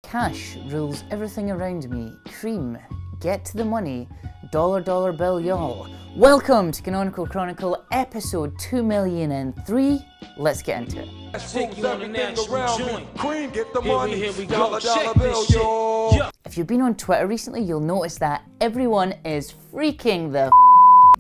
Cash rules everything around me. Cream. Get to the money. Dollar bill, y'all. Welcome to Canonical Chronicle, episode 2,000,003. Let's get into it. Cream, get the money. Here we go. Dollar bill, yo. If you've been on Twitter recently, you'll notice that everyone is freaking the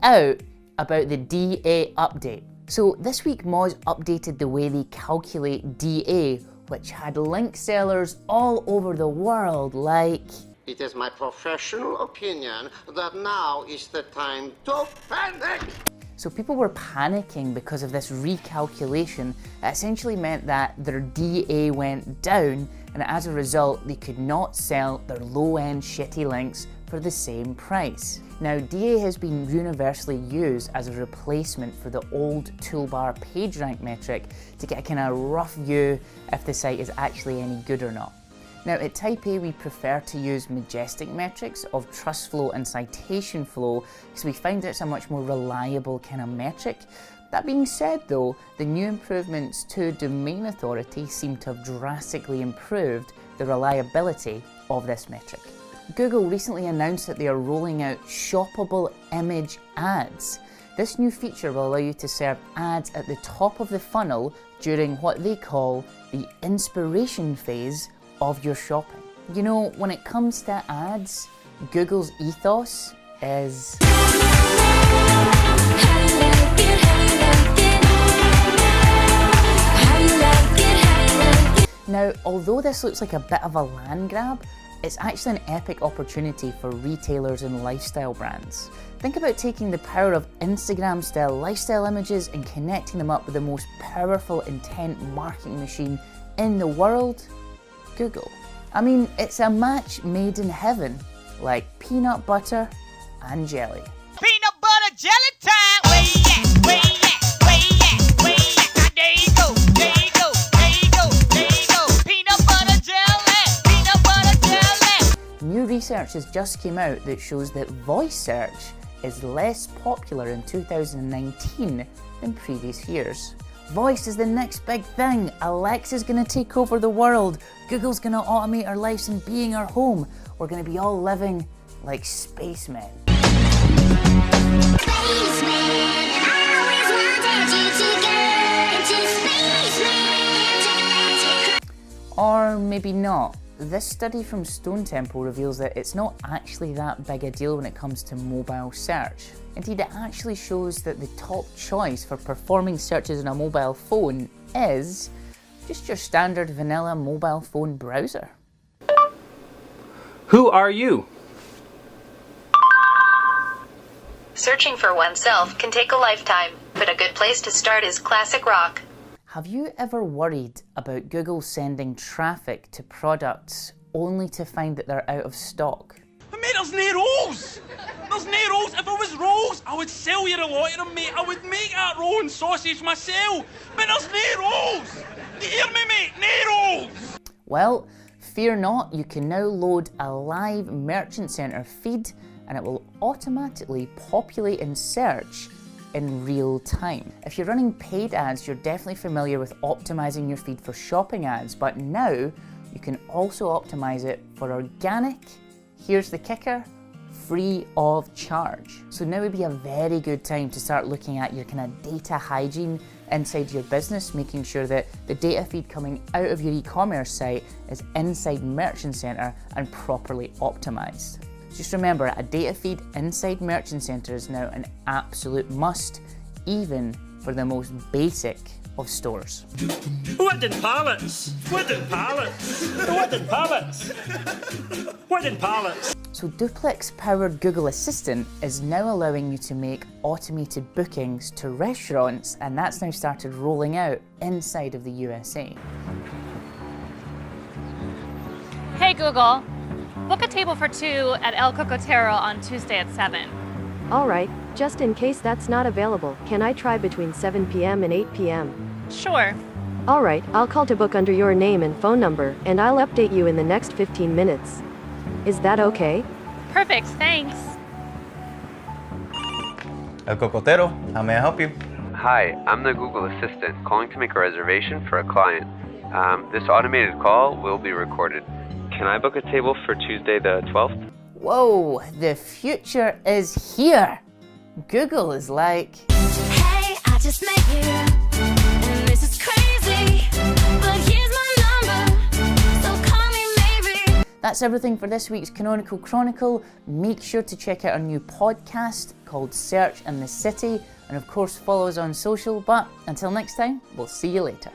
out about the DA update. So this week Moz updated the way they calculate DA, which had link sellers all over the world like... It is my professional opinion that now is the time to panic! So people were panicking because of this recalculation. It essentially meant that their DA went down, and as a result they could not sell their low-end shitty links for the same price. Now, DA has been universally used as a replacement for the old toolbar PageRank metric to get a kind of rough view if the site is actually any good or not. Now, at Type A, we prefer to use majestic metrics of trust flow and citation flow because we find it's a much more reliable kind of metric. That being said though, the new improvements to domain authority seem to have drastically improved the reliability of this metric. Google recently announced that they are rolling out shoppable image ads. This new feature will allow you to serve ads at the top of the funnel during what they call the inspiration phase of your shopping. You know, when it comes to ads, Google's ethos is... Now, although this looks like a bit of a land grab, it's actually an epic opportunity for retailers and lifestyle brands. Think about taking the power of Instagram-style lifestyle images and connecting them up with the most powerful intent marketing machine in the world, Google. I mean, it's a match made in heaven, like peanut butter and jelly. Peanut butter jelly time! Where you at? Where you at? Where you at? Where you at? There you go, there you go, there you go, there you go. Peanut butter jelly, peanut butter jelly. New research has just come out that shows that voice search is less popular in 2019 than previous years. Voice is the next big thing. Alexa's gonna take over the world. Google's gonna automate our lives and being our home. We're gonna be all living like spacemen. Or maybe not. This study from Stone Temple reveals that it's not actually that big a deal when it comes to mobile search. Indeed, it actually shows that the top choice for performing searches on a mobile phone is just your standard vanilla mobile phone browser. Who are you? Searching for oneself can take a lifetime, but a good place to start is classic rock. Have you ever worried about Google sending traffic to products only to find that they're out of stock? Mate, there's no rolls! There's no rolls! If it was rolls, I would sell you a lot of them, mate. I would make that roll and sausage myself. But there's no rolls! You hear me, mate? No rolls! Well, fear not, you can now load a live Merchant Center feed and it will automatically populate and search in real time. If you're running paid ads, you're definitely familiar with optimizing your feed for shopping ads, but now you can also optimize it for organic, here's the kicker, free of charge. So now would be a very good time to start looking at your kind of data hygiene inside your business, making sure that the data feed coming out of your e-commerce site is inside Merchant Center and properly optimized. Just remember, a data feed inside Merchant Center is now an absolute must, even for the most basic of stores. Wooden pallets! Wooden pallets! Wooden pallets! Wooden pallets! So Duplex-powered Google Assistant is now allowing you to make automated bookings to restaurants, and that's now started rolling out inside of the USA. Hey Google, book a table for 2 at El Cocotero on Tuesday at 7. Alright, just in case that's not available, can I try between 7 p.m. and 8 p.m.? Sure. Alright, I'll call to book under your name and phone number, and I'll update you in the next 15 minutes. Is that okay? Perfect, thanks. El Cocotero, how may I help you? Hi, I'm the Google Assistant calling to make a reservation for a client. This automated call will be recorded. can I book a table for Tuesday the 12th? Whoa, the future is here. Google is like, Hey, I just met you, and this is crazy, but here's my number, so call me maybe. That's everything for this week's Canonical Chronicle. Make sure to check out our new podcast called Search in the City, and of course follow us on social, but until next time, we'll see you later.